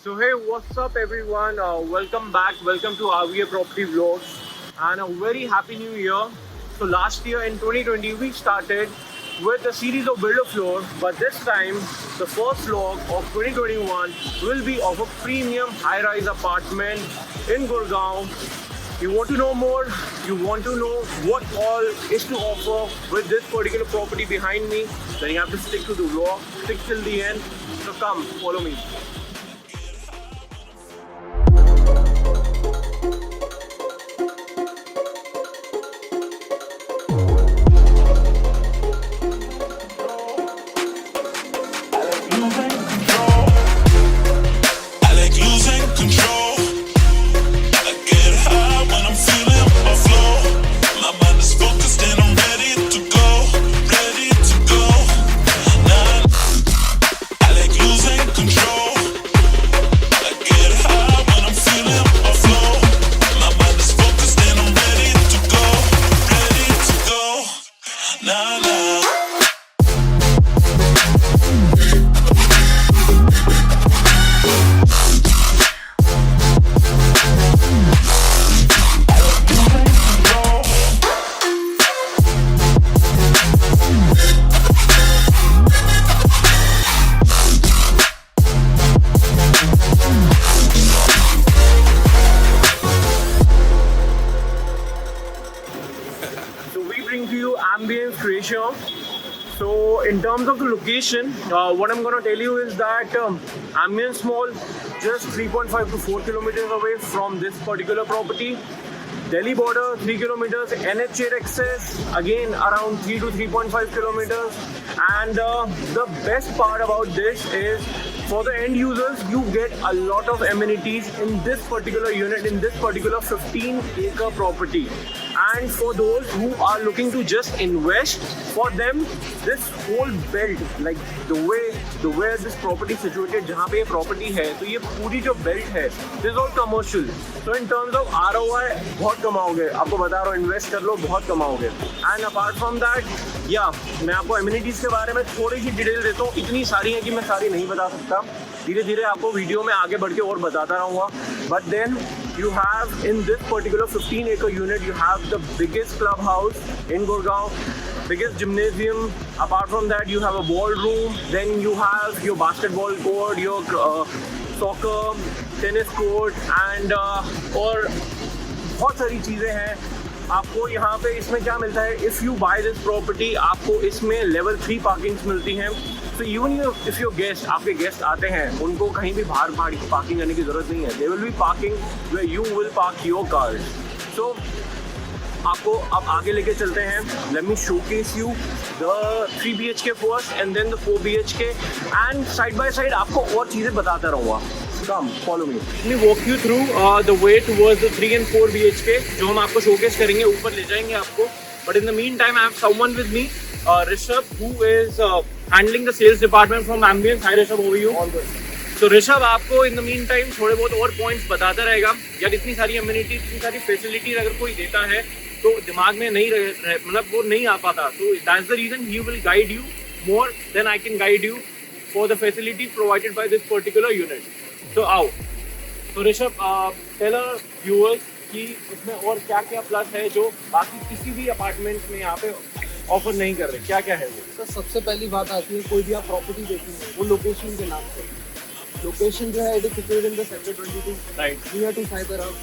So hey, what's up everyone? Welcome back. Welcome to RVA Property Vlogs and a very happy new year. So last year in 2020 we started with a series of builder floor, but this time the first vlog of 2021 will be of a premium high-rise apartment in Gurgaon. You want to know more? You want to know what all is to offer with this particular property behind me? Then you have to stick to the vlog, stick till the end. So come, follow me. Ambience ratio. So in terms of the location, what I'm going to tell you is that Ambience Mall just 3.5 to 4 kilometers away from this particular property. Delhi border 3 kilometers, NH8 access again around 3 to 3.5 kilometers. And the best part about this is for the end users, you get a lot of amenities in this particular unit, in this particular 15-acre property. And for those who are looking to just invest, for them this whole belt, like the way this property is situated, जहाँ पे ये property है, तो ये पूरी जो belt है, this is all commercial. So in terms of ROI बहुत कमाओगे, आपको बता रहा हूँ, invest कर लो बहुत कमाओगे. And apart from that, मैं आपको amenities के बारे में थोड़ी सी डिटेल देता हूँ. इतनी सारी हैं कि मैं सारी नहीं बता सकता. धीरे धीरे आपको वीडियो में आगे बढ़ के और बताता रहूँगा. But then you have in this particular 15-acre unit, you have the biggest clubhouse in Gurgaon, biggest gymnasium. Apart from that, you have a ballroom. Then you have your basketball court, your soccer, tennis court, and और बहुत सारी चीज़ें हैं. आपको यहाँ पे इसमें क्या मिलता है, if you buy this property आपको इसमें लेवल 3 पार्किंग्स मिलती हैं. तो इवन इफ़ योर गेस्ट, आपके गेस्ट आते हैं, उनको कहीं भी बाहर पार्किंग करने की ज़रूरत नहीं है. They will be parking where you will park your cars. So आपको अब आगे लेके चलते हैं. Let me showcase you the 3 BHK first and then the 4 BHK, and side by side आपको और चीज़ें बताता रहूँगा. Come, follow me. Let me walk you through the way towards the 3 and 4 BHK, जो हम आपको showcase करेंगे, ऊपर ले जाएंगे आपको. But in the meantime, I have someone with me, Rishabh, who is handling the sales department from Ambience. Hi Rishabh, how are you? All good. So Rishabh आपको in the meantime थोड़े बहुत और points बताता रहेगा. यार इतनी सारी amenities, इतनी सारी facilities अगर कोई देता है तो दिमाग में नहीं मतलब वो नहीं आ पाता. So that's the reason he will guide you more than I can guide you for the facilities provided by this particular unit. तो आओ. तो ऋषभ, tell our viewers कि इसमें और क्या क्या प्लस है जो बाकी किसी भी अपार्टमेंट में यहाँ पे ऑफर नहीं कर रहे. क्या क्या है वो? तो सबसे पहली बात आती है, कोई भी आप प्रॉपर्टी देखेंगे वो लोकेशन के नाम से. लोकेशन जो है it is situated in the sector 22, right, near to cyber hub.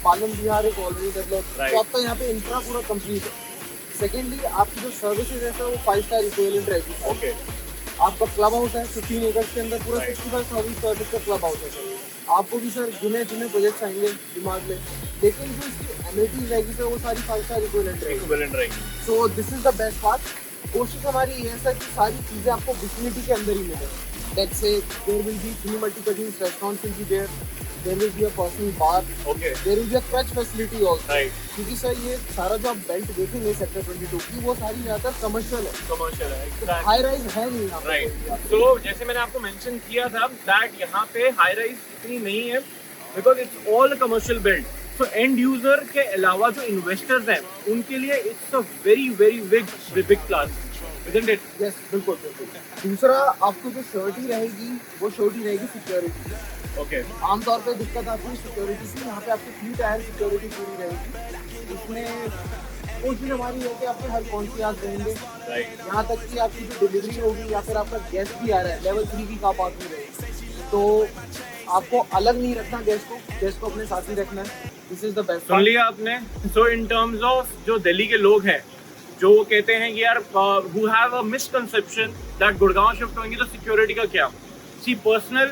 Palam Vihar एक ऑलरेडी डेवलप, तो आपका यहाँ पे इंफ्रा पूरा कंप्लीट है. सेकेंडली आपकी जो सर्विसेज है वो 5 स्टार इक्विवेलेंट रहेगी. ओके. आपका क्लब हाउस है 15 एकड़ के अंदर, पूरा 65,000 स्क्वायर फीट का क्लब हाउस है. आपको भी सर गिने चुने प्रोजेक्ट्स आएंगे दिमाग में, लेकिन जो इसकी एमिनिटीज रहेगी तो वो सारी 5 स्टार इक्विवेलेंट रहेगी. So this is the best part. कोशिश हमारी ये है सर कि सारी चीज़ें आपको विसिनिटी के अंदर ही मिले. Let's say there will be 3 multi cuisine restaurants will be there. There will be a personal bar. Okay. There will be a crutch facility also. Right. क्योंकि सर ये सारा जो आप बेल्ट देखेंगे सेक्टर 22 की, वो सारी ज़्यादातर कमर्शियल है. कमर्शियल है. Exactly. हाई राइज है नहीं यहाँ पे. राइट. तो जैसे मैंने आपको मेंशन किया था दैट यहाँ पे हाई राइज इतनी नहीं है because it's all commercial build. तो एंड यूजर के अलावा जो इन्वेस्टर्स हैं उनके लिए it's a very very big pliers. Isn't it? Yes, बिल्कुल बिल्कुल. दूसरा आपको जो श्योरिटी रहेगी वो श्योरिटी रहेगी सिक्योरिटी. Okay. आमतौर पे दिक्कत आती है सिक्योरिटी की, यहाँ पे आपकी 3 टायर सिक्योरिटी पूरी रहेगी। इसमें कोशिश हमारी है कि आपके हर कॉन्शियस रहेंगे, Right. यहाँ तक कि आपकी जो डिलीवरी होगी या फिर आपका गेस्ट भी आ रहा है, लेवल 3 की कार पार्किंग रहेगी, तो आपको अलग नहीं रखना गेस्ट को अपने साथ ही रखना है। This is the best. सुन लिया आपने। सो इन टर्म्स ऑफ जो दिल्ली के लोग हैं जो कहते हैं कि यार who have a misconception that Gurgaon shift होंगे तो सिक्योरिटी का क्या, सी पर्सनल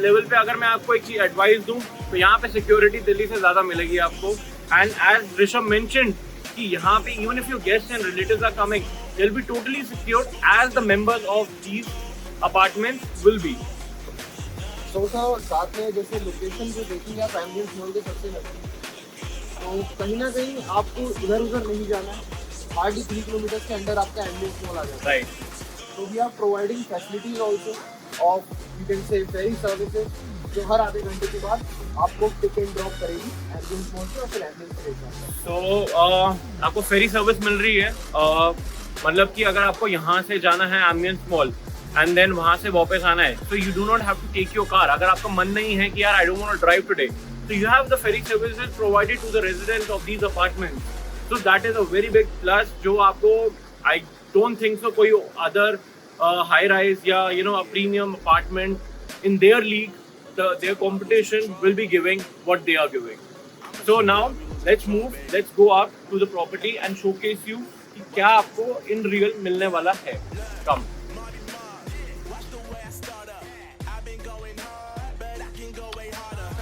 लेवल पे अगर मैं आपको एक चीज एडवाइस दूं तो यहाँ पे सिक्योरिटी दिल्ली से ज़्यादा मिलेगी आपको। एंड एज ऋषभ मेंशन्ड कि यहाँ पे even if your guest and relatives are coming they will be totally secured as the members of these apartments will be. तो सर साथ में जैसे लोकेशन जो देखेंगे आप एम्बियंस मॉल के सबसे नजदीक, तो कहीं ना कहीं आपको इधर उधर नहीं जाना है, हार्डली 3 किलोमीटर के अंदर आपका एम्बियंस मॉल आ जाता है। राइट। तो we are providing facilities also of you can say ferry services, जो हर आधे घंटे के बाद आपको पिक एंड ड्रॉप करेगी एम्बियंस मॉल से और फिर एम्बियंस ले जाएगा। तो आपको फेरी सर्विस मिल रही है, मतलब कि अगर आपको यहाँ से जाना है एम्बियंस मॉल एंड देन वहाँ से वापस आना है तो you do not have to take your car. अगर आपका मन नहीं है कि यार I don't want to drive today, so you have the ferry services provided to the residents of these apartments. So that is a very big plus जो आपको I don't think so कोई other high rise या you know a premium apartment in their league their competition will be giving what they are giving. So now let's go up to the property and showcase you कि क्या आपको in real मिलने वाला है। Come.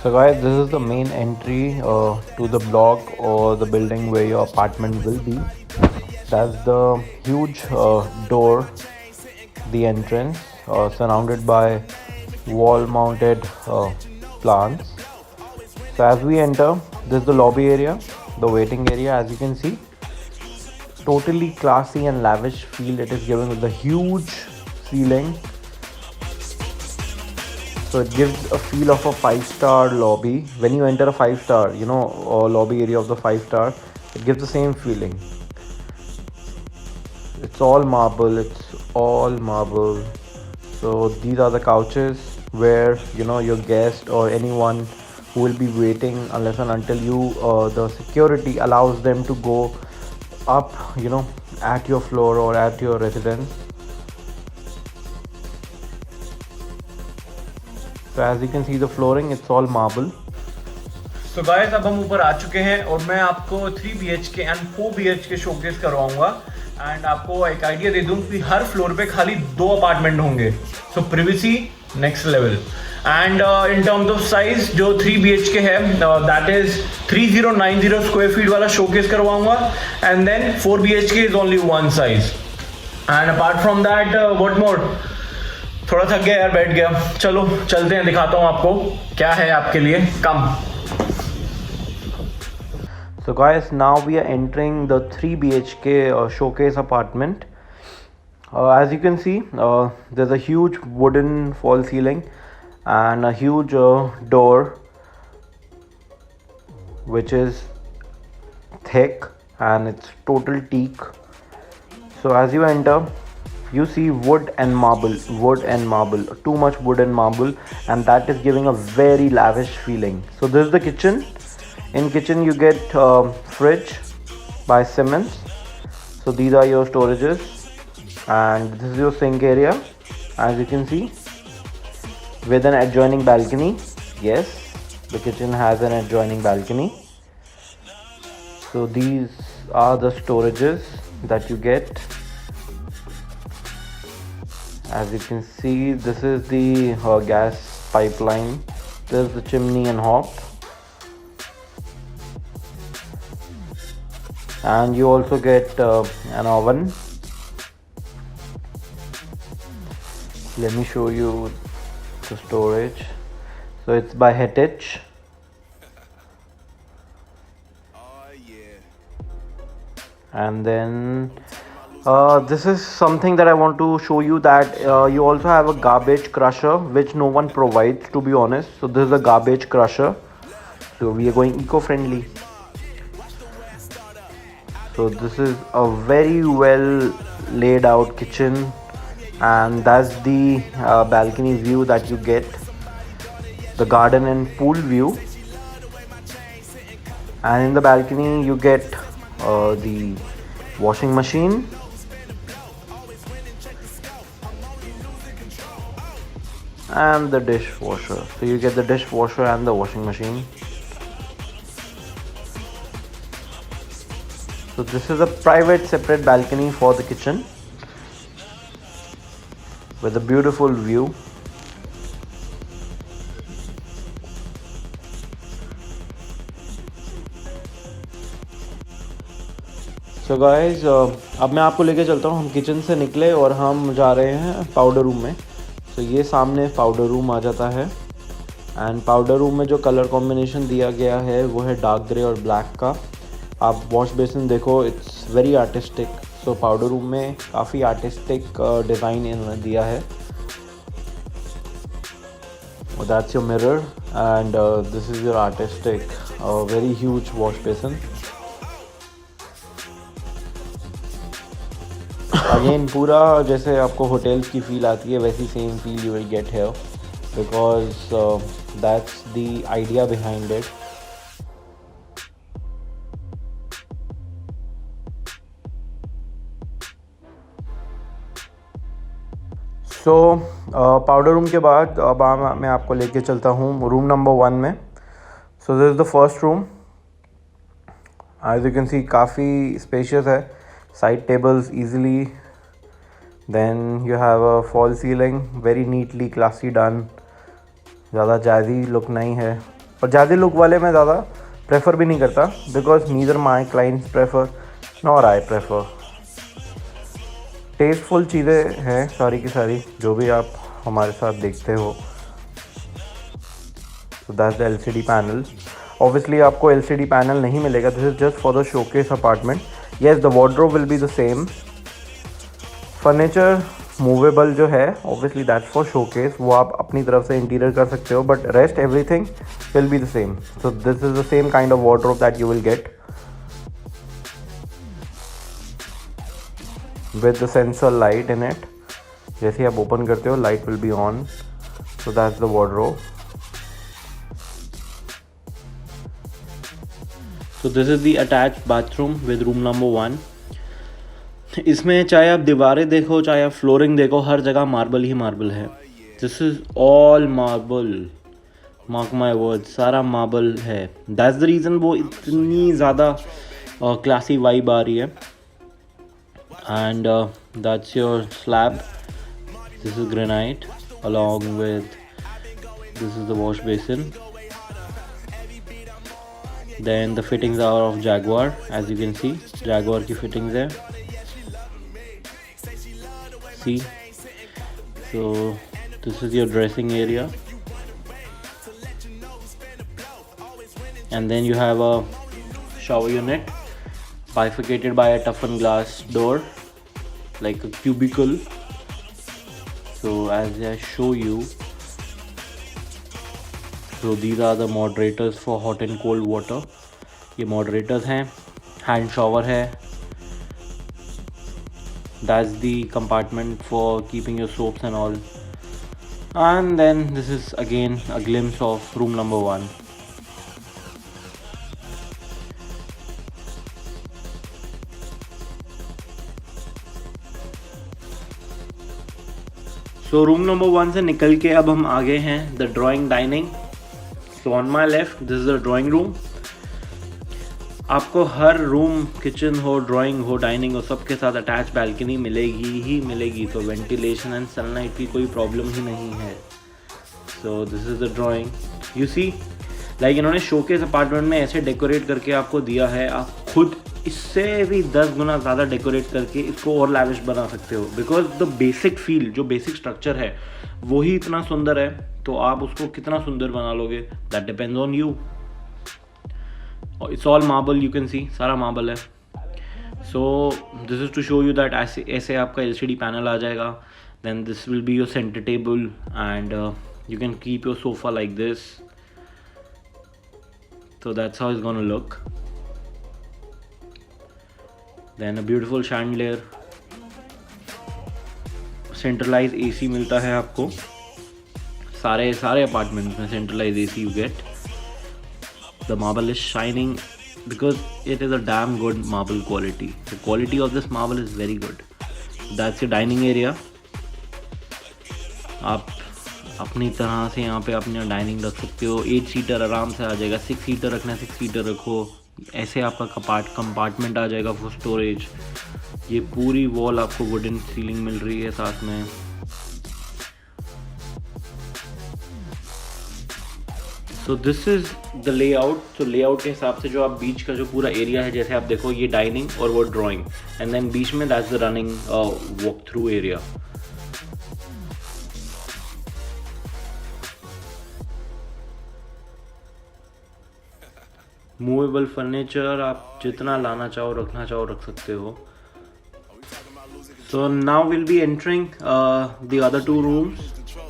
So guys, this is the main entry to the block or the building where your apartment will be. That's the huge door, the entrance, surrounded by wall mounted plants. So as we enter, this is the lobby area, the waiting area. As you can see, totally classy and lavish feel it is given with the huge ceiling. So it gives a feel of a 5-star lobby. When you enter a 5-star, you know, lobby area of the 5-star, it gives the same feeling. It's all marble. So these are the couches where, you know, your guest or anyone who will be waiting unless and until you, the security allows them to go up, you know, at your floor or at your residence. So as you can see the flooring, it's all marble. So guys, अब हम ऊपर आ चुके हैं और मैं आपको 3 BHK and 4 BHK showcase करवाऊंगा and आपको एक आइडिया दे दूं कि हर फ्लोर पे खाली 2 अपार्टमेंट होंगे। So privacy next level and in terms of size जो 3 BHK है दैट इज 3090 स्क्वायर फीट वाला शोकेस करवाऊंगा and then 4 BHK is only one size and apart from that what more. थोड़ा थक गया यार, बैठ गया। चलो चलते हैं, दिखाता हूँ आपको क्या है आपके लिए। कम। So guys, now we are entering the 3 BHK showcase apartment. As you can see, there's a huge wooden fall ceiling and a huge door which is thick and it's total teak. So as you enter, you see wood and marble, too much wood and marble, and that is giving a very lavish feeling. So this is the kitchen. In kitchen you get fridge by Siemens. So these are your storages and this is your sink area, as you can see, with an adjoining balcony. Yes, the kitchen has an adjoining balcony. So these are the storages that you get. As you can see, this is the gas pipeline. This is the chimney and hob. And you also get an oven. Let me show you the storage. So it's by Hetich. And then this is something that I want to show you, that you also have a garbage crusher which no one provides, to be honest. So this is a garbage crusher. So we are going eco-friendly. So this is a very well laid out kitchen and that's the balcony view that you get. the garden and pool view. And in the balcony you get the washing machine, and the dishwasher. So you get the dishwasher and the washing machine. So this is a private separate balcony for the kitchen with a beautiful view. So guys, अब मैं आपको लेके चलता हूँ. हम kitchen से निकले और हम जा रहे हैं पाउडर रूम में. तो ये सामने पाउडर रूम आ जाता है. एंड पाउडर रूम में जो कलर कॉम्बिनेशन दिया गया है वो है डार्क ग्रे और ब्लैक का. आप वॉश बेसिन देखो, it's very artistic. So powder room में काफ़ी आर्टिस्टिक डिज़ाइन इन्होंने दिया है. That's your mirror and this is your artistic very huge wash basin. Again पूरा जैसे आपको होटल्स की फ़ील आती है वैसी same feel you will get here, because that's the idea behind it. So powder room के बाद अब मैं आपको लेके चलता हूँ रूम नंबर 1 में. So this is the first room. As you can see काफ़ी स्पेशियस है. Side tables easily. Then you have a fall ceiling, very neatly classy done. ज़्यादा जैज़ी लुक नहीं है, और जैज़ी लुक वाले मैं ज़्यादा प्रेफर भी नहीं करता, because neither my clients prefer nor I prefer. Tasteful चीज़ें हैं सारी की सारी जो भी आप हमारे साथ देखते हो. So that's the LCD panel. Obviously आपको LCD panel नहीं मिलेगा. This is just for the showcase apartment. Yes, the wardrobe will be the same. Furniture movable जो है obviously that's for showcase. वो आप अपनी तरफ से इंटीरियर कर सकते हो, but rest everything will be the same. So this is the same kind of wardrobe that you will get with the sensor light in it. जैसे आप ओपन करते हो light will be on. So that's the wardrobe. So this is the attached bathroom with room number 1. इसमें चाहे आप दीवारें देखो चाहे आप फ्लोरिंग देखो, हर जगह मार्बल ही मार्बल है. This is all marble, mark my word, सारा मार्बल है. दैट्स द रीज़न वो इतनी ज़्यादा क्लासी वाइब आ रही है. And that's your slab. This is granite along with this is the wash basin. Then the fittings are of Jaguar, as you can see. Jaguar की fittings है. See, so this is your dressing area, and then you have a shower unit bifurcated by a toughened glass door, like a cubicle. So as I show you, so these are the moderators for hot and cold water. ये moderators हैं. Hand shower है. That's the compartment for keeping your soaps and all. And then this is again a glimpse of room number 1. So room number 1 से निकल के अब हम आगे हैं the drawing dining. So on my left, this is the drawing room. आपको हर room, kitchen हो, drawing हो, डाइनिंग हो, सबके साथ अटैच बैल्कनी मिलेगी ही मिलेगी. तो वेंटिलेशन एंड सनलाइट की कोई प्रॉब्लम ही नहीं है. So this is the drawing. You see, like इन्होंने शोकेस अपार्टमेंट में ऐसे डेकोरेट करके आपको दिया है. आप खुद इससे भी 10 गुना ज़्यादा डेकोरेट करके इसको और लैविश बना सकते हो, बिकॉज द बेसिक फील, जो बेसिक स्ट्रक्चर है वही इतना सुंदर है. तो आप उसको कितना सुंदर बना लोगे, that depends on you. It's all marble, you can see, सारा मार्बल है. So this is to show you that ऐसे आपका LCD पैनल आ जाएगा. Then this will be your centre table and you can keep your sofa like this. So that's how it's gonna look. Then a beautiful chandelier. Centralized AC मिलता है आपको. सारे apartments में centralise AC you get. The marble is shining because it is a damn good marble quality. The quality of this marble is very good. That's your dining area. आप अपनी तरह से यहाँ पे अपना डाइनिंग रख सकते हो. 8 सीटर आराम से आ जाएगा. 6 सीटर रखना 6 सीटर रखो. ऐसे आपका कंपार्टमेंट आ जाएगा फॉर स्टोरेज. ये पूरी वॉल आपको वुडन सीलिंग मिल रही है साथ में. So this is the layout. तो लेआउट के हिसाब से जो आप बीच का जो पूरा एरिया है, जैसे आप देखो ये डाइनिंग और वो ड्राइंग, एंड देन बीच में that's the running walk through area. Movable furniture आप जितना लाना चाहो रखना चाहो रख सकते हो. So now will be entering the other 2 rooms.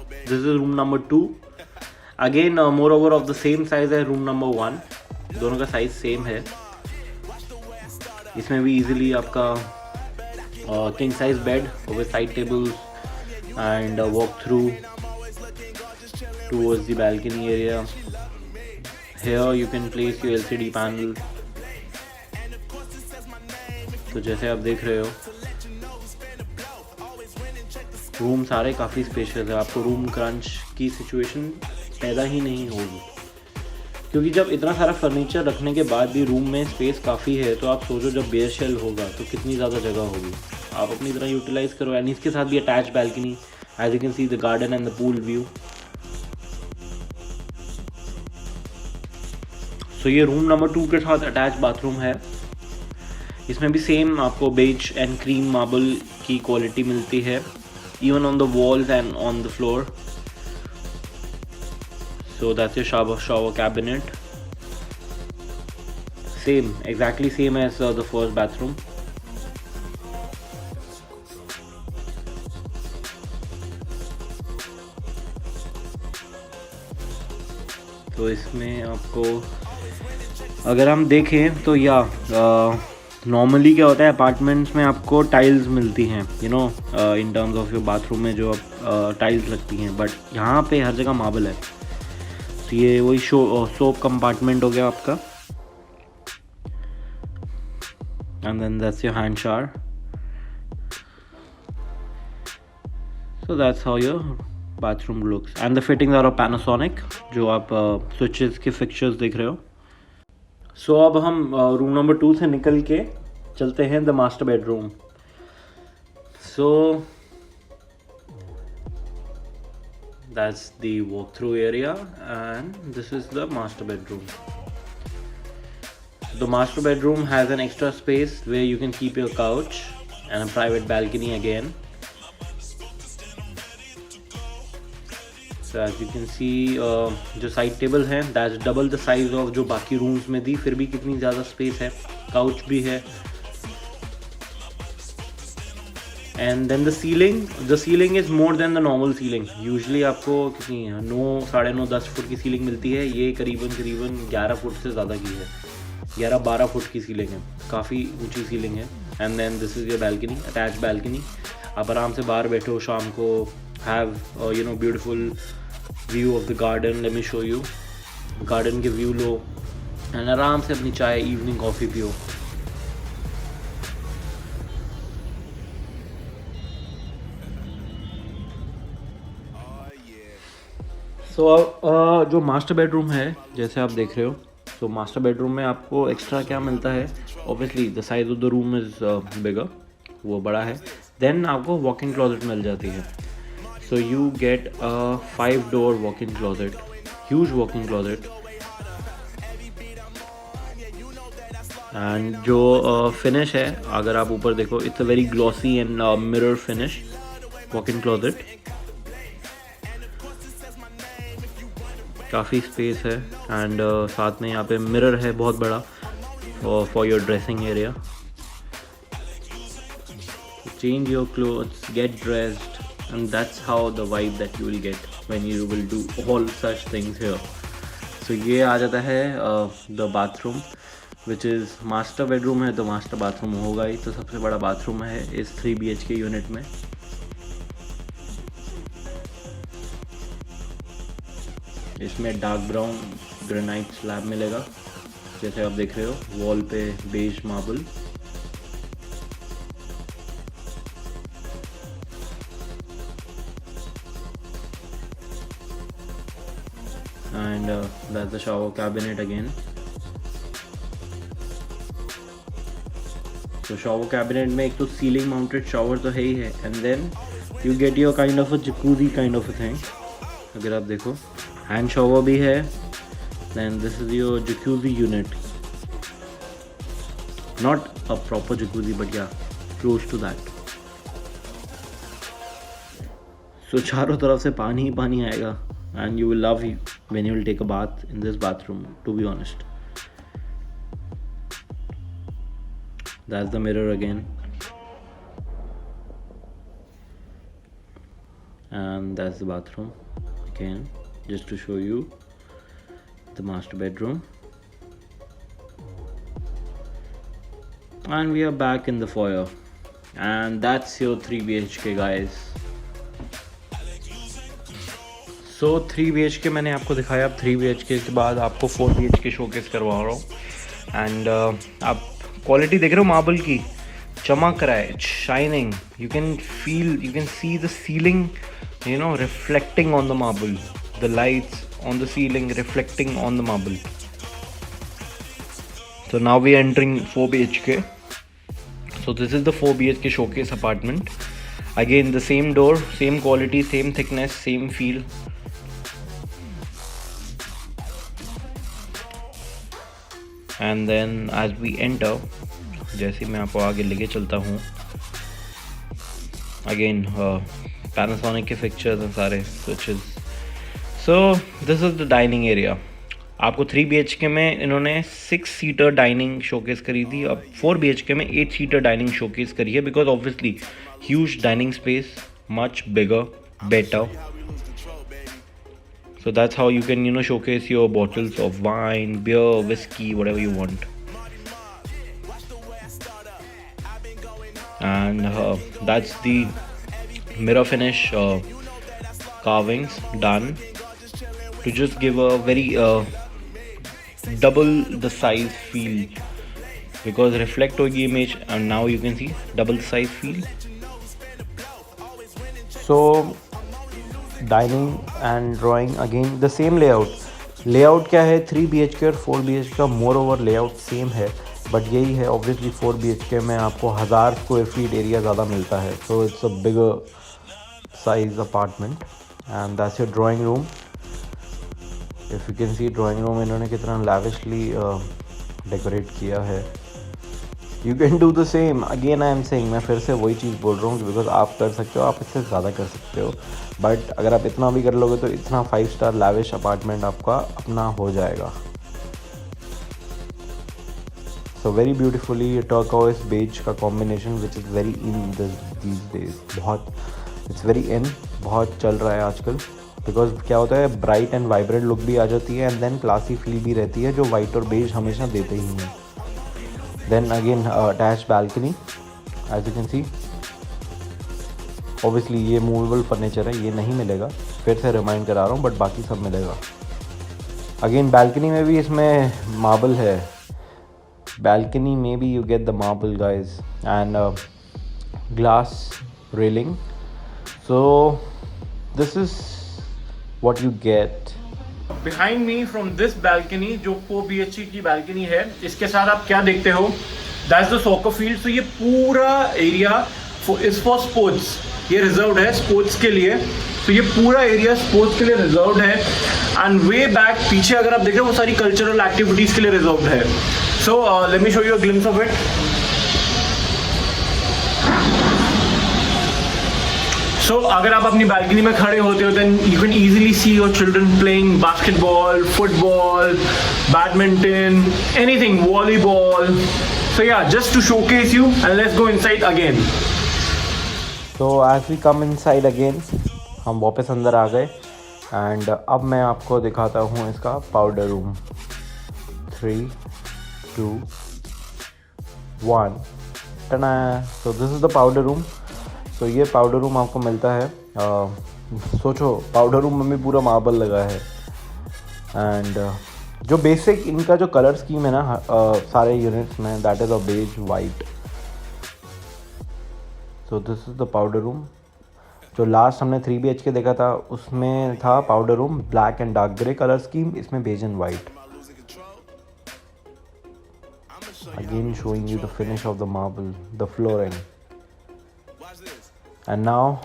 This is room number 2. Again more over of the same size है रूम नंबर 1. दोनों का साइज सेम है. इसमें भी इजीली आपका king size bed with side tables and walk through towards the balcony area. Here you can place your LCD panel. तो जैसे आप देख रहे हो रूम सारे काफ़ी स्पेशियस है. आपको रूम क्रंच की सिचुएशन पैदा ही नहीं होगी, क्योंकि जब इतना सारा फर्नीचर रखने के बाद भी रूम में स्पेस काफ़ी है. तो आप सोचो जब बेयर शेल होगा तो कितनी ज़्यादा जगह होगी. आप अपनी तरह यूटिलाइज़ करो. एंड इसके साथ भी attach balcony, as you can see the garden and the pool view. So ये रूम नंबर 2 के साथ अटैच बाथरूम है. इसमें भी सेम आपको बेज एंड क्रीम मार्बल की क्वालिटी मिलती है, even on the walls and on the floor. So that's your shower cabinet. Same, exactly same as the first bathroom. तो इसमें आपको अगर हम देखें तो या नॉर्मली क्या होता है अपार्टमेंट्स में आपको टाइल्स मिलती हैं, you know, in terms of your bathroom में जो टाइल्स लगती हैं. बट यहाँ पे हर जगह मार्बल है. तो ये वही सोप कंपार्टमेंट हो गया आपका. And then that's your hand shower. So that's how your bathroom looks. And the fittings are of Panasonic. जो आप स्विचेस के फिक्चर्स देख रहे हो. सो अब हम रूम नंबर 2 से निकल के चलते हैं the master bedroom. So that's the walk through area and this is the master bedroom. The master bedroom has an extra space where you can keep your couch and a private balcony again. So as you can see जो side table है that's double the size of जो बाकी rooms में थी. फिर भी कितनी ज़्यादा स्पेस है. काउच भी है. And then the ceiling is more than the normal ceiling. Usually आपको कितनी 9, 9.5, 10 फुट की सीलिंग मिलती है. ये करीबन 11 फुट से ज़्यादा की है. 11-12 फुट की सीलिंग है. काफ़ी ऊंची सीलिंग है. And then this is your balcony, attach balcony. आप आराम से बाहर बैठो शाम को. Have you know beautiful view of the garden. Let me show you. Garden के व्यू लो एंड आराम से अपनी चाय इवनिंग कॉफ़ी पियो. सो जो मास्टर बेडरूम है जैसे आप देख रहे हो. तो मास्टर बेडरूम में आपको एक्स्ट्रा क्या मिलता है. Obviously the size of the room is bigger, वो बड़ा है. देन आपको वॉक-इन क्लोजेट मिल जाती है. So you get a 5-door walk-in closet, huge walk-in closet. And जो finish है अगर आप ऊपर देखो, it's a very glossy and mirror finish walk-in closet. काफ़ी स्पेस है एंड साथ में यहाँ पे मिरर है बहुत बड़ा for your dressing area. Change your clothes, get dressed. And that's how the vibe that you will get when you will do all such things here. So ये आ जाता है the bathroom which is master bedroom है तो master bathroom होगा ही. तो सबसे बड़ा bathroom है इस 3 BHK यूनिट में. इसमें डार्क ब्राउन ग्रेनाइट स्लैब मिलेगा, जैसे आप देख रहे हो वॉल पे beige marble. And that's the shower cabinet again. So shower cabinet में एक तो ceiling mounted shower तो है ही है, and then you get your kind of a jacuzzi kind of a thing. अगर आप देखो hand shower भी है, then this is your jacuzzi unit. Not a proper jacuzzi but yeah, close to that. So चारों तरफ से पानी ही पानी आएगा, and you will love it when you will take a bath in this bathroom, to be honest. That's the mirror again, and that's the bathroom again, just to show you the master bedroom. And we are back in the foyer, and that's your 3 BHK guys. So 3 BHK मैंने आपको दिखाया। अब 3 BHK के बाद आपको 4 BHK showcase करवा रहा हूँ। एंड आप क्वालिटी देख रहे हो मार्बल की, चमक रहा है, shining. You can see the ceiling, you know, reflecting on the marble, the lights on the ceiling reflecting on the marble. So now we are entering 4 BHK. So this is the 4 BHK showcase apartment. Again the same door, same quality, same thickness, same feel. And then as we enter, जैसे मैं आपको आगे लेके चलता हूँ, again Panasonic के fixtures हैं सारे, switches. So this is the dining area. आपको 3 BHK में इन्होंने 6 सीटर डाइनिंग शोकेस करी थी, अब 4 BHK में 8 सीटर डाइनिंग शोकेस करी है, because obviously huge dining space, much bigger, better. So that's how you can, you know, showcase your bottles of wine, beer, whiskey, whatever you want. And that's the mirror finish carvings done to just give a very double the size feel, because reflect होगी image and now you can see double the size feel. So dining and drawing again the same layout क्या है 3 BHK और 4 BHK का more over layout same है, but यही है obviously 4 BHK में आपको 1000 स्क्वायर फीट एरिया ज़्यादा मिलता है, so it's a bigger size apartment. And that's your drawing room. If you can C drawing room इन्होंने कितना लैविशली डेकोरेट किया है. You can do the same. Again I am saying, मैं फिर से वही चीज़ बोल रहा हूँ, बिकॉज आप कर सकते हो, आप इससे ज़्यादा कर सकते हो, बट अगर आप इतना भी कर लोगे तो इतना 5 स्टार लैविश अपार्टमेंट आपका अपना हो जाएगा. So very beautifully turquoise beige का combination which is very in these days. बहुत इट्स वेरी इन, बहुत चल रहा है आजकल, बिकॉज क्या होता है ब्राइट एंड वाइब्रेंट लुक भी आ जाती है, एंड देन क्लासी फील भी रहती है, जो वाइट और बेज हमेशा देते ही हैं. Then again attached balcony, as you can see. Obviously ये मूवेबल फर्नीचर है, ये नहीं मिलेगा, फिर से रिमाइंड करा रहा हूँ, बट बाकी सब मिलेगा. अगेन balcony में भी इसमें मार्बल है. balcony में भी you get the marble guys, and glass railing. So this is what you get. Behind me from this balcony, जो 4 BHK की बैल्कनी है, इसके साथ आप क्या देखते हो, दैट्स द सॉकर फील्ड. तो ये पूरा एरिया इज फॉर स्पोर्ट्स, ये रिजर्व्ड है स्पोर्ट्स के लिए. तो ये पूरा एरिया स्पोर्ट्स के लिए रिजर्व्ड है. एंड वे बैक पीछे अगर आप देख रहे हो वो सारी कल्चरल एक्टिविटीज के लिए रिजर्व्ड है. So let me show you a glimpse of it. So, अगर आप अपनी बैल्कनी में खड़े होते हो, then you can easily see your children playing basketball, football, badminton, anything, volleyball. So yeah, just to showcase you, and let's go inside again. So as we come inside again, हम वापस अंदर आ गए, and अब मैं आपको दिखाता हूँ इसका पाउडर रूम. 3, 2, 1. टना. So this is the powder room. तो ये पाउडर रूम आपको मिलता है. सोचो पाउडर रूम में भी पूरा मार्बल लगा है, एंड जो बेसिक इनका जो कलर स्कीम है ना सारे यूनिट्स में, that is a beige white. So this is the powder room. जो लास्ट हमने 3 BHK देखा था उसमें था powder room black and dark grey colour scheme, इसमें beige and white. Again showing you the finish of the marble, the flooring. And now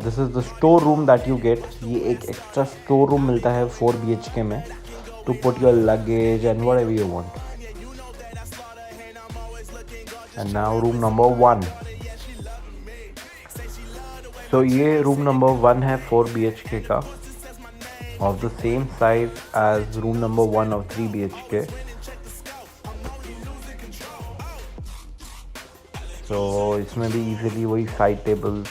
this is the store room that you get. ये एक extra store room मिलता है 4 BHK में to put your luggage and whatever you want. And now room number 1. तो ये room number 1 है 4 BHK का, of the same size as room number 1 of 3 BHK. तो इसमें भी इजीली वही side table,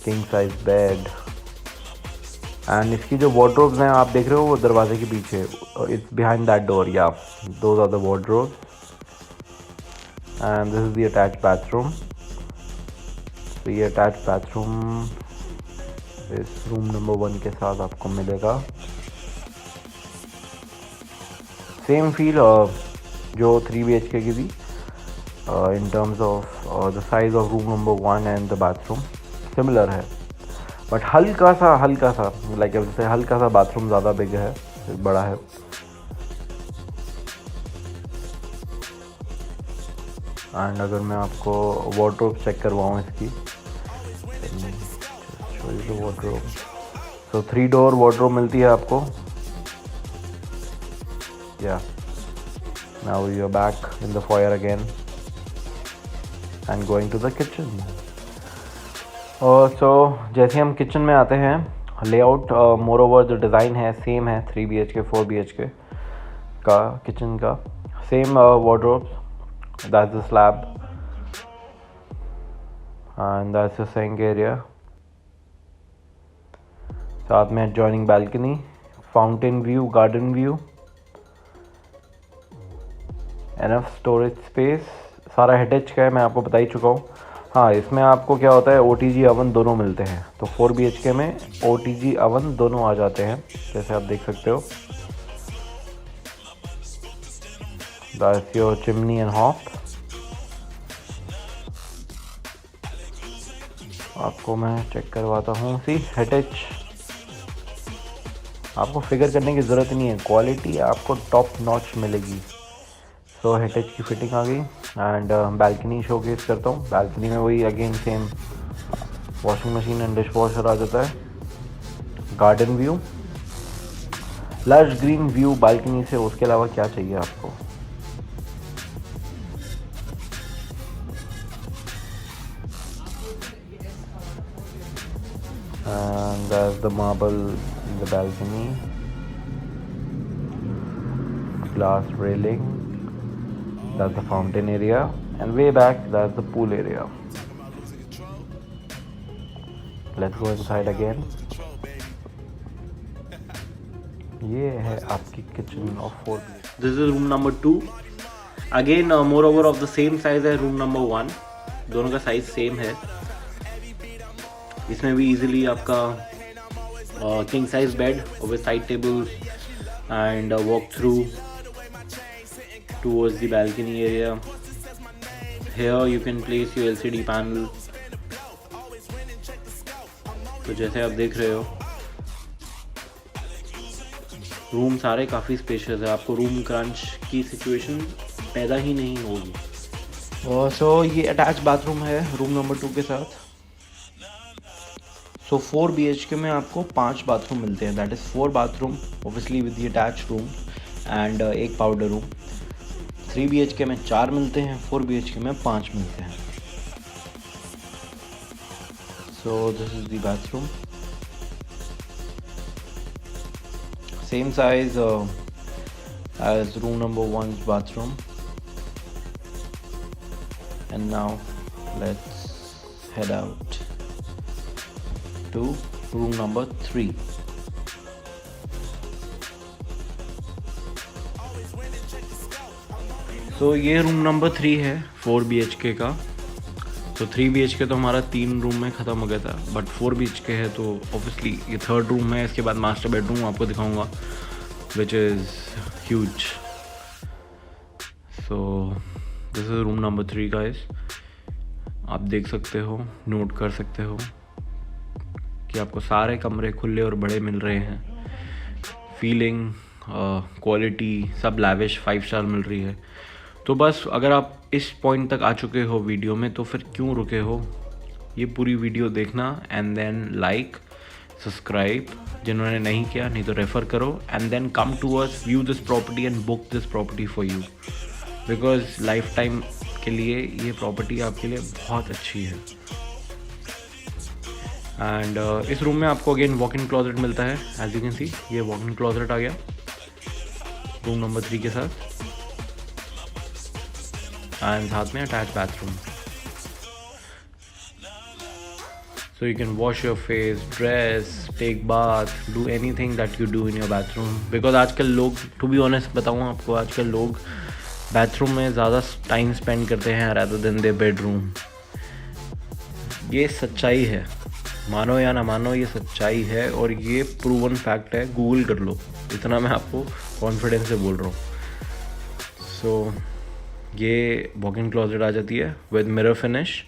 king size bed. And इसकी जो वार्डरोब्स हैं आप देख रहे हो वो दरवाजे के पीछे, it's behind that door. Yeah those are the wardrobes. And this is the attached bathroom. तो ये अटैच बाथरूम इस रूम नंबर 1 के साथ आपको मिलेगा. सेम फील जो 3 BHK की थी इन terms of the size of room number 1 and the bathroom similar है. बट हल्का सा लाइक जैसे हल्का सा बाथरूम ज़्यादा बिग है, बड़ा है. एंड अगर मैं आपको वार्डरोब चेक करवाऊँ इसकी, वार्डरोब, तो 3 डोर वार्डरोब मिलती है आपको. Yeah now you are back in the foyer again and going to the kitchen. और सो जैसे हम किचन में आते हैं, लेआउट मोर ओवर जो डिज़ाइन है सेम है 3 BHK 4 BHK का किचन का. Same wardrobe, that's the slab and that's the sink area. साथ में adjoining balcony, fountain view, garden view, enough storage space. सारा हेटेच का है, मैं आपको बता ही चुका हूँ. हाँ, इसमें आपको क्या होता है OTG अवन दोनों मिलते हैं. तो 4 BHK में OTG अवन दोनों आ जाते हैं, जैसे आप देख सकते हो. That's your chimney and hop. आपको मैं चेक करवाता हूँ. सी हेटेच, आपको फिगर करने की ज़रूरत नहीं है, क्वालिटी आपको टॉप नॉच मिलेगी. सो हेटेच की फिटिंग आ गई. एंड बैल्कनी शोकेस करता हूँ. बैल्कनी में वही again same washing machine and dishwasher आ जाता है. Garden view, lush green view balcony से. उसके अलावा क्या चाहिए आपको. And there's the marble in the balcony, glass railing, that's the fountain area, and way back that's the pool area. Let's go inside again. ये है आपकी kitchen of 4 BHK. This is room number 2. Again moreover of the same size है room number 1. दोनों का size same है. इसमें भी easily आपका king size bed with side table and walk through towards the balcony area. Here you can place your LCD panel. तो जैसे आप देख रहे हो रूम सारे काफ़ी स्पेशियस है, आपको रूम क्रंच की सिचुएशन पैदा ही नहीं होगी. सो ये अटैच बाथरूम है रूम नंबर 2 के साथ. सो 4 BHK में आपको 5 बाथरूम मिलते हैं. That is 4 bathroom obviously with the attach room and एक पाउडर रूम. 3 BHK में 4 मिलते हैं, 4 BHK में 5 मिलते हैं. So this is the bathroom, same size as room number 1's bathroom. And now let's head out to room number 3. So ये room number 3 है 4 BHK का. तो 3 BHK तो हमारा 3 रूम में ख़त्म हो गया था, बट 4 BHK है तो ऑब्वियसली ये 3rd रूम है। इसके बाद मास्टर बेडरूम आपको दिखाऊंगा which is huge. So this is room number 3 guys. आप देख सकते हो, नोट कर सकते हो कि आपको सारे कमरे खुले और बड़े मिल रहे हैं। फीलिंग, क्वालिटी सब लैविश 5 स्टार मिल रही है। तो बस अगर आप इस पॉइंट तक आ चुके हो वीडियो में तो फिर क्यों रुके हो, ये पूरी वीडियो देखना एंड देन लाइक सब्सक्राइब, जिन्होंने नहीं किया नहीं तो रेफ़र करो, and then come to us, view this property and book this property for you, because lifetime के लिए ये प्रॉपर्टी आपके लिए बहुत अच्छी है। एंड इस रूम में आपको अगेन वॉक इन क्लोजेट मिलता है। एज यू कैन सी ये वॉक इन क्लोजेट आ गया रूम नंबर 3 के साथ, एंड साथ में attach bathroom. So you can wash your face, dress, take bath, do anything that you do in your bathroom. Because आजकल लोग, टू बी ऑनेस्ट बताऊँ आपको, आजकल लोग बाथरूम में ज़्यादा टाइम स्पेंड करते हैं रादर देन देयर बेडरूम। ये सच्चाई है, मानो या ना मानो, ये सच्चाई है और ये प्रूवन फैक्ट है। गूगल कर लो, इतना मैं आपको कॉन्फिडेंस से बोल रहा हूँ। सो ये वॉक इन क्लोजेट आ जाती है विद मिरर फिनिश।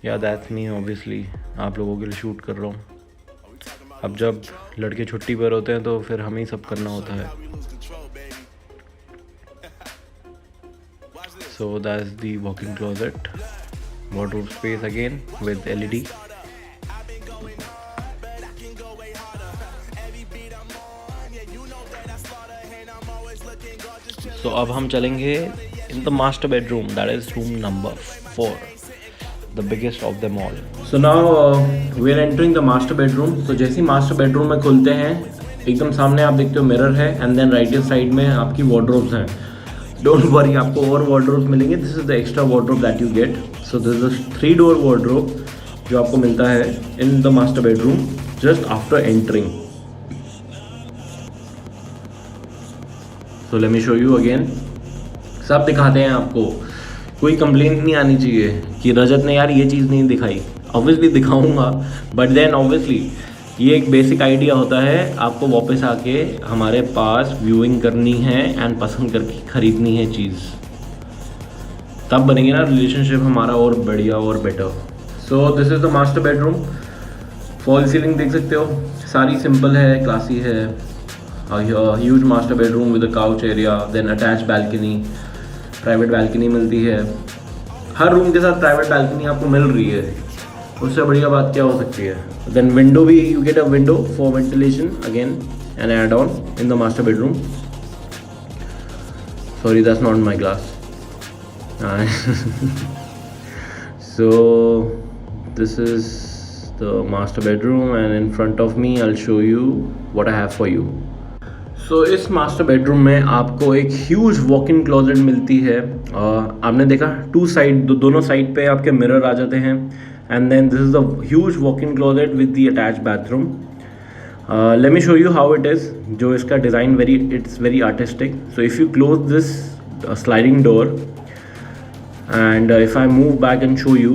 या दैट्स मी, ऑब्वियसली आप लोगों के लिए शूट कर रहा हूँ। अब जब लड़के छुट्टी पर होते हैं तो फिर हमें ही सब करना होता है। So that's the walk in closet, wardrobe space again with LED. So अब हम चलेंगे in the master bedroom, that is room number 4, the biggest of them all. So now we are entering the master bedroom. So जैसे ही master bedroom में खुलते हैं, एकदम सामने आप देखते हो मिरर है, and then right side में आपकी wardrobes हैं। Don't worry, आपको और wardrobes मिलेंगे। This is the extra wardrobe that you get. So this is a 3-door wardrobe जो आपको मिलता है in the master bedroom just after entering. So let me show you again. सब दिखाते हैं आपको, कोई कंप्लेंट नहीं आनी चाहिए कि रजत ने यार ये चीज़ नहीं दिखाई। ऑब्वियसली दिखाऊंगा, बट देन ऑब्वियसली ये एक बेसिक आइडिया होता है, आपको वापस आके हमारे पास व्यूइंग करनी है एंड पसंद करके ख़रीदनी है चीज़, तब बनेंगे ना रिलेशनशिप हमारा और बढ़िया और better. So this is the master bedroom. Fall ceiling देख सकते हो, सारी सिंपल है, क्लासी है। Huge master bedroom with a couch area, then attach balcony, private balcony मिलती है। हर रूम के साथ प्राइवेट बैल्कनी आपको मिल रही है, उससे बढ़िया बात क्या हो सकती है। देन विंडो भी, you get a window for ventilation, again an add on in the master bedroom. Sorry that's not my glass. So this is the master bedroom and in front of me I'll show you what I have for you. So इस master bedroom में आपको एक huge walk in closet मिलती है। आपने देखा to side, दोनों side पे आपके मिरर आ जाते हैं, and then this is the huge walk in closet with the attach bathroom. Let me show you how it is. जो इसका design it's very artistic. So if you close this sliding door and if I move back and show you,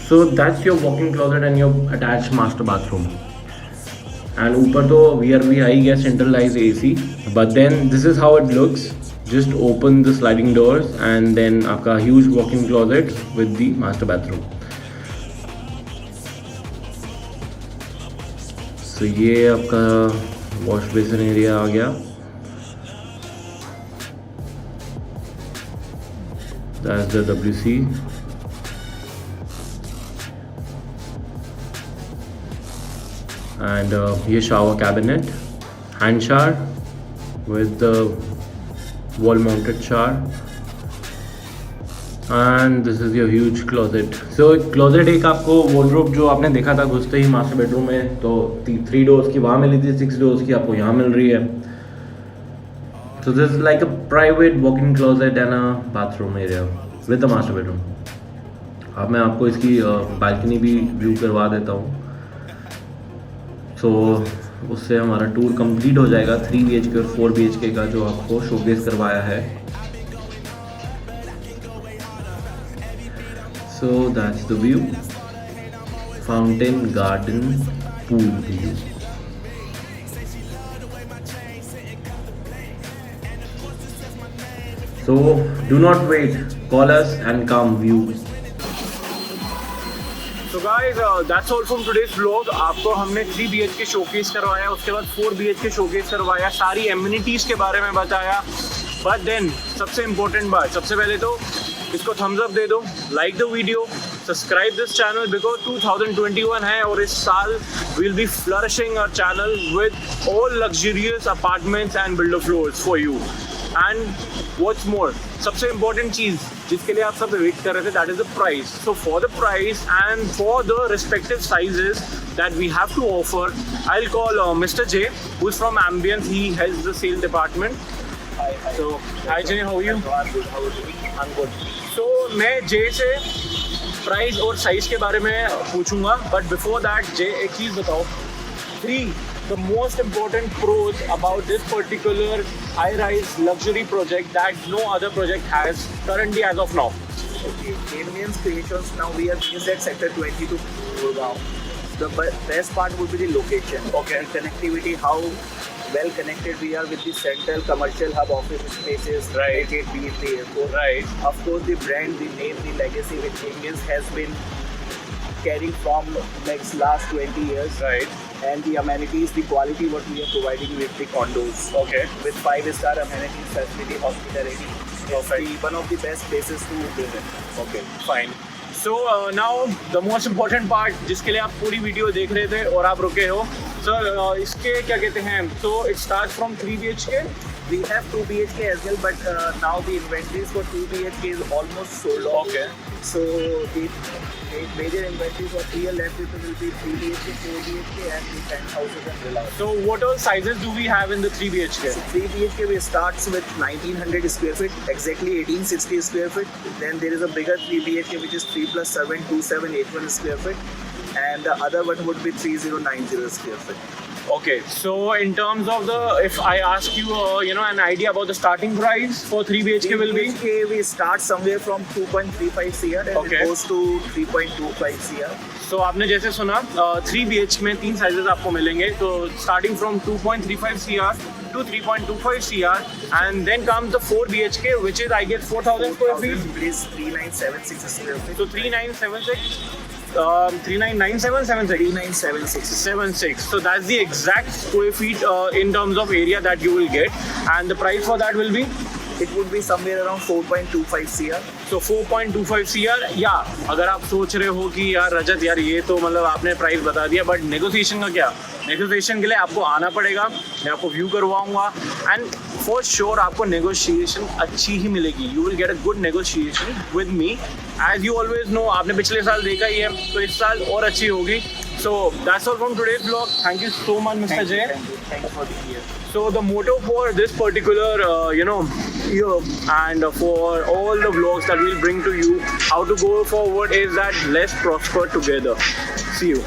so that's your walk-in closet and your attached master bathroom. And ऊपर तो VRV I guess centralized AC, but then this is how it looks. Just open the sliding doors and then आपका huge walk-in closet with the master bathroom. So ये आपका wash basin area आ गया। That's the WC. And ये shower cabinet, hand shower with the wall mounted shower, and this is your huge closet. So closet एक आपको wardrobe जो आपने देखा था घुसते ही मास्टर बेडरूम में, तो 3 डोर्स की वहाँ मिली थी, 6 डोर्स की आपको यहाँ मिल रही है। So this is like a private walk-in closet and a bathroom area with the master bedroom. अब मैं आपको इसकी बालकनी भी व्यू करवा देता हूँ, so उससे हमारा टूर कंप्लीट हो जाएगा 3 BHK और 4 BHK का जो आपको शोकेस करवाया है। So that's the view. Fountain garden pool view. So do not wait. Call us and come view. So guys, that's all from today's vlog. आपको हमने 3 BHK शोकेस करवाया, उसके बाद 4 BHK शोकेस करवाया, सारी एमिनिटीज के बारे में बताया. बट देन सबसे इम्पोर्टेंट बात, सबसे पहले तो इसको थम्स अप दे दो, like the video, subscribe this channel because 2021 है और इस साल we'll be flourishing our channel with all luxurious apartments and builder floors for you. And what's more, सबसे इम्पोर्टेंट चीज़ जिसके लिए आप सब वेट कर रहे थे, that is the price. So for the price and for the respective sizes that we have to offer, I'll call Mr. J, who's from Ambience. He heads the sales department. Hi. So hi Jay, how are you? I'm good. How are you? I'm good. So मैं Jay से price और size के बारे में पूछूंगा, but before that Jay एक चीज़ बताओ, 3 the most important pros about this particular high-rise luxury project that no other project has currently as of now. Okay. Ambience Creations. Now we are based at Sector 22, Gurgaon. The best part would be the location. Okay. The connectivity. How well connected we are with the central commercial hub office spaces. Right. Be it the airport. Right. Of course, the brand, the name, the legacy which Ambience has been carrying from last 20 years. Right. And the amenities, the quality what we are providing with the condos. Okay. With 5-star amenities, facility, hospitality. Perfect. One of the best places to live in. Okay. Fine. So now the most important part जिसके लिए आप पूरी video देख रहे थे और आप रुके हो, सर इसके क्या कहते हैं, so it starts from 3 BHK. We have 2 BHK as well, but now the inventories for 2 BHK is almost sold off. Okay. So the major inventories for 3 left will be 3 BHK, 4 BHK and the penthouses and villas. So what all sizes do we have in the 3 BHK? So 3 BHK we starts with 1900 square feet, exactly 1860 square feet. Then there is a bigger 3 BHK which is 3 plus 7, 2781 square feet. And the other one would be 3090 square feet. Okay, so in terms of the, if I ask you, an idea about the starting price for 3 BHK will be? 3 BHK we start somewhere from 2.35 CR and Okay. it goes to 3.25 CR. So आपने जैसे सुना 3 BHK में 3 sizes आपको मिलेंगे, तो starting from 2.35 CR to 3.25 CR, and then comes the 4 BHK which is I guess 4,000 square feet. It is 3976 square feet. So 3976, 3997, 76. 3976. 76. So that's the exact square feet in terms of area that you will get, and the price for that will be? It would be somewhere around 4.25 CR. So 4.25 CR. या अगर आप सोच रहे हो कि यार रजत यार ये तो मतलब आपने प्राइस बता दिया, बट नेगोशिएशन का क्या? नेगोशिएशन के लिए आपको आना पड़ेगा, मैं आपको व्यू करवाऊंगा, एंड फॉर श्योर आपको नेगोशिएशन अच्छी ही मिलेगी. You will get a good negotiation with me. As you always know, आपने पिछले साल देखा ही है, तो इस साल और अच्छी होगी. So that's all from today's vlog. Thank you so much, Mr. Jay. Thank you for being here. So the motto for this particular, year and for all the vlogs that we'll bring to you, how to go forward is that let's prosper together. See you.